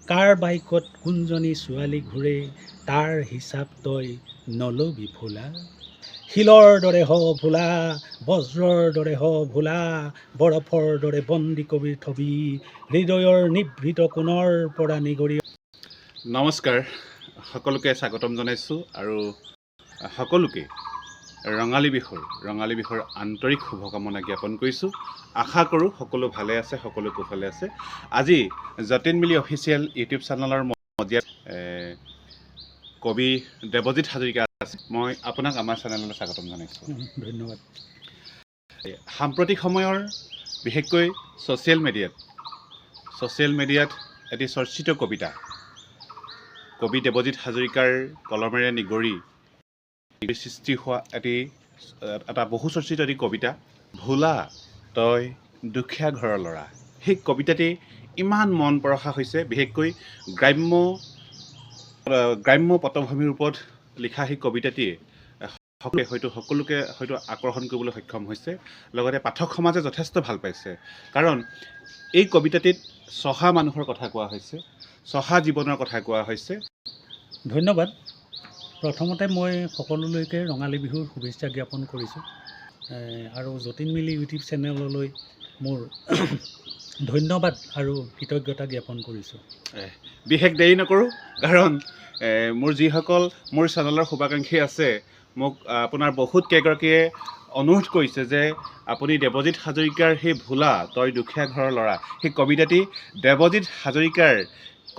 কাৰ বাইকত কোনজনী ছোৱালী ঘূৰে তাৰ হিচাপ তই নলবি ভোলা। শিলৰ দৰে হ ভোলা, বজ্ৰৰ দৰে হ ভোলা, বৰফৰ দৰে বন্দী কবিৰ থবি, হৃদয়ৰ নিভৃত কোণৰ পৰা নিগৰি। নমস্কাৰ, সকলোকে স্বাগতম জনাইছোঁ আৰু সকলোকে ৰঙালী বিহুৰ আন্তৰিক শুভকামনা জ্ঞাপন কৰিছোঁ। আশা কৰোঁ সকলো ভালে আছে, সকলো কুশলে আছে। আজি যতীন মিলি অফিচিয়েল ইউটিউব চেনেলৰ মজিয়াত কবি দেৱজিৎ হাজৰিকা আছে। মই আপোনাক আমাৰ চেনেললৈ স্বাগতম জনাইছোঁ। ধন্যবাদ। সাম্প্ৰতিক সময়ৰ বিশেষকৈ ছ'চিয়েল মিডিয়াত এটি চৰ্চিত কবিতা কবি দেৱজিৎ হাজৰিকাৰ কলমেৰে নিগৰি সৃষ্টি হোৱা এটা বহু চৰ্চিত এটি কবিতা, ভোলা তই দুখীয়া ঘৰৰ ল'ৰা। সেই কবিতাটি ইমান মন পৰশা হৈছে, বিশেষকৈ গ্ৰাম্য পটভূমিৰ ওপৰত লিখা সেই কবিতাটিয়ে সকলোকে আকৰ্ষণ কৰিবলৈ সক্ষম হৈছে। লগতে পাঠক সমাজে যথেষ্ট ভাল পাইছে, কাৰণ এই কবিতাটিত চহা মানুহৰ কথা কোৱা হৈছে, চহা জীৱনৰ কথা কোৱা হৈছে। ধন্যবাদ। প্ৰথমতে মই সকলোলৈকে ৰঙালী বিহুৰ শুভেচ্ছা জ্ঞাপন কৰিছোঁ আৰু যতীন মিলি ইউটিউব চেনেললৈ মোৰ ধন্যবাদ আৰু কৃতজ্ঞতা জ্ঞাপন কৰিছোঁ। বিশেষ দেৰি নকৰোঁ, কাৰণ মোৰ যিসকল মোৰ চেনেলৰ শুভাকাংক্ষী আছে, মোক আপোনাৰ বহুত কেইগৰাকীয়ে অনুৰোধ কৰিছে যে আপুনি দেৱজিৎ হাজৰিকাৰ সেই ভোলা তই দুখীয়া ঘৰৰ ল'ৰা সেই কবিতাটি দেৱজিৎ হাজৰিকাৰ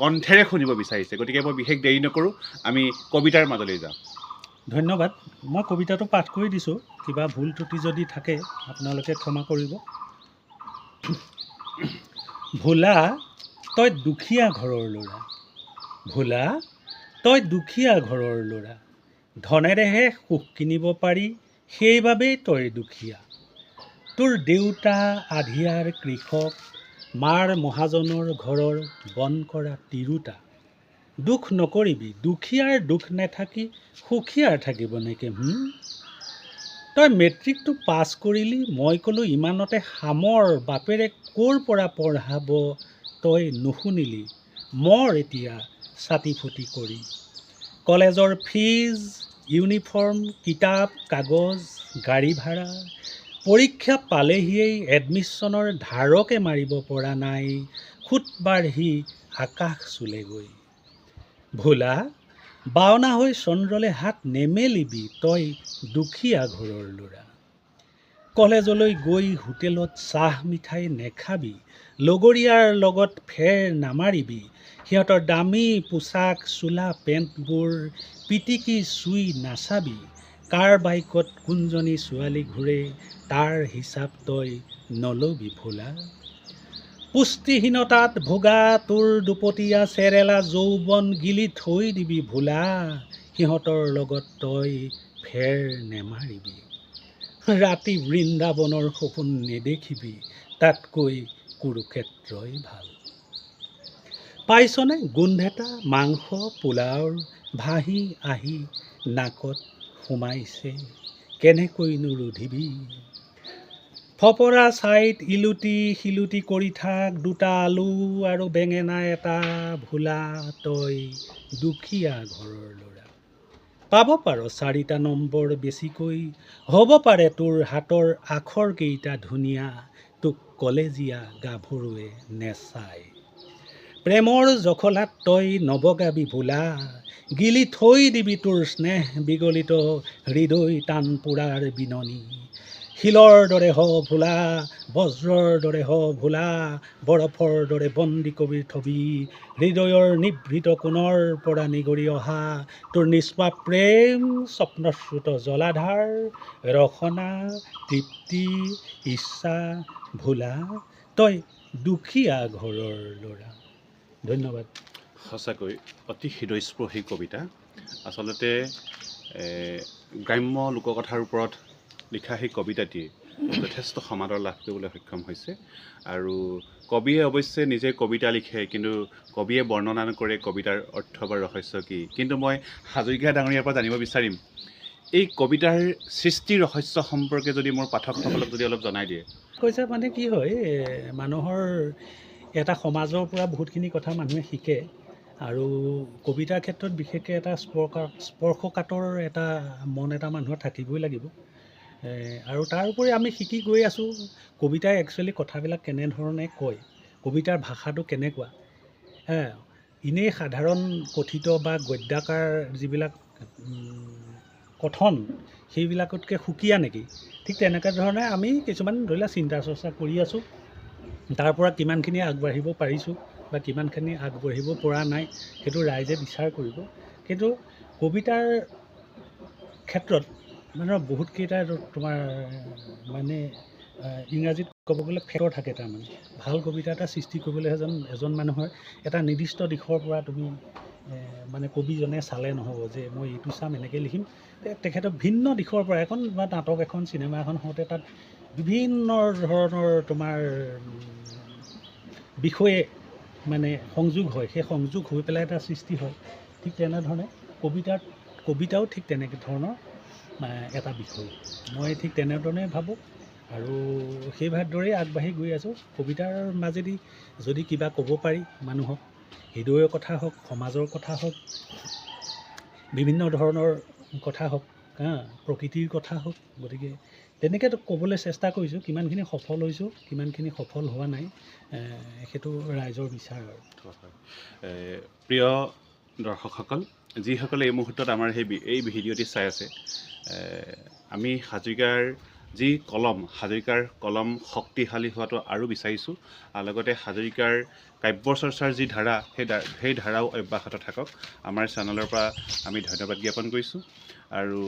কণ্ঠেৰে শুনিব বিচাৰিছে। গতিকে মই বিশেষ দেৰি নকৰোঁ, আমি কবিতাৰ মাজলৈ যাওঁ। ধন্যবাদ। মই কবিতাটো পাঠ কৰি দিছোঁ, কিবা ভুল ত্ৰুটি যদি থাকে আপোনালোকে ক্ষমা কৰিব। ভোলা তই দুখীয়া ঘৰৰ ল'ৰা, ভোলা তই দুখীয়া ঘৰৰ ল'ৰা, ধনেৰেহে সুখ কিনিব পাৰি, সেইবাবেই তই দুখীয়া। তোৰ দেউতা আধিয়াৰ কৃষক, মাৰ মহাজনৰ ঘৰৰ বন কৰা তিৰোতা। দুখ নকৰিবি, দুখীয়াৰ দুখ নেথাকি সুখীয়াৰ থাকিব নেকি? তই মেট্ৰিকটো পাছ কৰিলি, মই ক'লোঁ ইমানতে সামৰ, বাপেৰে ক'ৰ পৰা পঢ়াব তই নুশুনিলি, মৰ এতিয়া ছাতি ফুটি কৰি। কলেজৰ ফিজ, ইউনিফৰ্ম, কিতাপ কাগজ, গাড়ী ভাড়া, পৰীক্ষা পালেহিয়েই এডমিশ্যনৰ ধাৰকে মাৰিব পৰা নাই, সুত বাঢ়ি আকাশ চুলেগৈ। ভোলা বাওনা হৈ চন্দ্ৰলে হাত নেমেলিবি, তই দুখীয়া ঘৰৰ ল'ৰা। কলেজলৈ গৈ হোটেলত চাহ মিঠাই নেখাবি, লগৰীয়াৰ লগত ফেৰ নামাৰিবি, সিহঁতৰ দামী পোচাক চোলা পেণ্টবোৰ পিটিকি চুই নাচাবি, কাৰ বাইকত কোনজনী ছোৱালী ঘূৰে তাৰ হিচাপ তই নলবি ভোলা। পুষ্টিহীনতাত ভোগা তোৰ দুপতীয়া চেৰেলা যৌৱন গিলি থৈ দিবি ভোলা, সিহঁতৰ লগত তই ফেৰ নেমাৰিবি। ৰাতি বৃন্দাবনৰ সপোন নেদেখিবি, তাতকৈ কুৰুক্ষেত্ৰই ভাল। পাইছনে গোন্ধেটা মাংস পোলাওৰ, ভাহি আহি নাকত সোমাইছে, কেনেকৈনো ৰুধিবি। ফপৰা ছাইত ইলুটি শিলুটি কৰি থাক, দুটা আলু আৰু বেঙেনা এটা, ভোলা তই দুখীয়া ঘৰৰ ল'ৰা। পাব পাৰ 4টা নম্বৰ বেছিকৈ, হ'ব পাৰে তোৰ হাতৰ আখৰকেইটা ধুনীয়া, তোক কলেজীয়া গাভৰুৱে নেচায়। প্ৰেমৰ জখলাত তই নবগাবি ভোলা, গিলি থৈ দিবি তোৰ স্নেহ বিগলিত হৃদয় টান পোৰাৰ বিননি। শিলৰ দৰে হ ভোলা, বজ্ৰৰ দৰে হ ভোলা, বৰফৰ দৰে বন্দী কবিৰ থবি, হৃদয়ৰ নিভৃত কোণৰ পৰা নিগৰি অহা, তোৰ নিষ্পাপ প্ৰেম স্বপ্নশ্ৰুত জলাধাৰ, ৰসনা তৃপ্তি ইচ্ছা ভোলা তই দুখীয়া ঘৰৰ ল'ৰা। ধন্যবাদ। সঁচাকৈ অতি হৃদয়স্পৰ্শী কবিতা। আচলতে গ্ৰাম্য লোককথাৰ ওপৰত লিখা সেই কবিতাটিয়ে যথেষ্ট সমাদৰ লাভ কৰিবলৈ সক্ষম হৈছে। আৰু কবিয়ে অৱশ্যে নিজে কবিতা লিখে, কিন্তু কবিয়ে বৰ্ণনা নকৰে কবিতাৰ অৰ্থ বা ৰহস্য কি। কিন্তু মই হাজৰিকা ডাঙৰীয়াৰ পৰা জানিব বিচাৰিম, এই কবিতাৰ সৃষ্টি ৰহস্য সম্পৰ্কে যদি মোৰ পাঠকসকলক যদি অলপ জনাই দিয়ে। কৈছে মানে কি হয়, মানুহৰ এটা সমাজৰ পৰা বহুতখিনি কথা মানুহে শিকে আৰু কবিতাৰ ক্ষেত্ৰত বিশেষকৈ এটা স্পৰ্শকাতৰ এটা মন এটা মানুহৰ থাকিবই লাগিব। আৰু তাৰ উপৰি আমি শিকি গৈ আছোঁ কবিতাই একচুৱেলি কথাবিলাক কেনেধৰণে কয়, কবিতাৰ ভাষাটো কেনেকুৱা। এনেই সাধাৰণ কথিত বা গদ্যাকাৰ যিবিলাক কথন সেইবিলাকতকৈ সুকীয়া নেকি, ঠিক তেনেকুৱা ধৰণে আমি কিছুমান ধৰি লোৱা চিন্তা চৰ্চা কৰি আছোঁ। তাৰ পৰা কিমানখিনি আগবাঢ়িব পাৰিছোঁ বা কিমানখিনি আগবাঢ়িব পৰা নাই সেইটো ৰাইজে বিচাৰ কৰিব। কিন্তু কবিতাৰ ক্ষেত্ৰত মানে বহুতকেইটা তোমাৰ মানে ইংৰাজীত ক'ব গ'লে ফেক্টৰ থাকে। তাৰমানে ভাল কবিতা এটা সৃষ্টি কৰিবলৈ এজন মানুহৰ এটা নিৰ্দিষ্ট দিশৰ পৰা তুমি মানে কবিজনে চালে নহ'ব যে মই এইটো চাম এনেকৈ লিখিম। তেখেতৰ ভিন্ন দিশৰ পৰা এখন বা নাটক এখন চিনেমা এখন হওঁতে তাত বিভিন্ন ধৰণৰ তোমাৰ বিষয়ে মানে সংযোগ হয়, সেই সংযোগ হৈ পেলাই এটা সৃষ্টি হয়। ঠিক তেনেধৰণে কবিতাও ঠিক তেনেকৈ ধৰণৰ এটা বিষয়। মই ঠিক তেনেধৰণে ভাবোঁ আৰু সেইভাগদৰেই আগবাঢ়ি গৈ আছোঁ। কবিতাৰ মাজেদি যদি কিবা ক'ব পাৰি মানুহক, হৃদয়ৰ কথা হওক, সমাজৰ কথা হওক, বিভিন্ন ধৰণৰ কথা হওক, প্ৰকৃতিৰ কথা হওক, গতিকে তেনেকৈ ক'বলৈ চেষ্টা কৰিছোঁ। কিমানখিনি সফল হৈছোঁ, কিমানখিনি সফল হোৱা নাই, সেইটো ৰাইজৰ বিচাৰ আৰু। প্ৰিয় দৰ্শকসকল, যিসকলে এই মুহূৰ্তত আমাৰ এই ভিডিঅ'টি চাই আছে, আমি হাজৰিকাৰ যি হাজৰিকাৰ কলম শক্তিশালী হোৱাটো আৰু বিচাৰিছোঁ। আৰু লগতে হাজৰিকাৰ কাব্য চৰ্চাৰ যি ধাৰা, সেই ধাৰাও অব্যাহত থাকক, আমাৰ চেনেলৰ পৰা আমি ধন্যবাদ জ্ঞাপন কৰিছোঁ। আৰু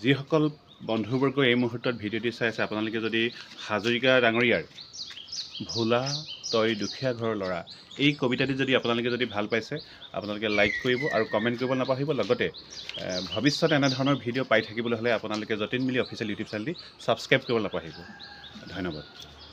যিসকল বন্ধুবৰ্গ এই মুহূৰ্তত ভিডিঅ'টি চাই আছে, আপোনালোকে যদি হাজৰিকা ডাঙৰীয়াৰ ভোলা তই দুখীয়া ঘৰৰ ল'ৰা এই কবিতাটি যদি আপোনালোকে যদি ভাল পাইছে, আপোনালোকে লাইক কৰিব আৰু কমেণ্ট কৰিব নাপাহৰিব। লগতে ভৱিষ্যতে এনেধৰণৰ ভিডিঅ' পাই থাকিবলৈ হ'লে আপোনালোকে যতীন মিলি অফিচিয়েল ইউটিউব চেনেলটি ছাবস্ক্ৰাইব কৰিব নাপাহৰিব। ধন্যবাদ।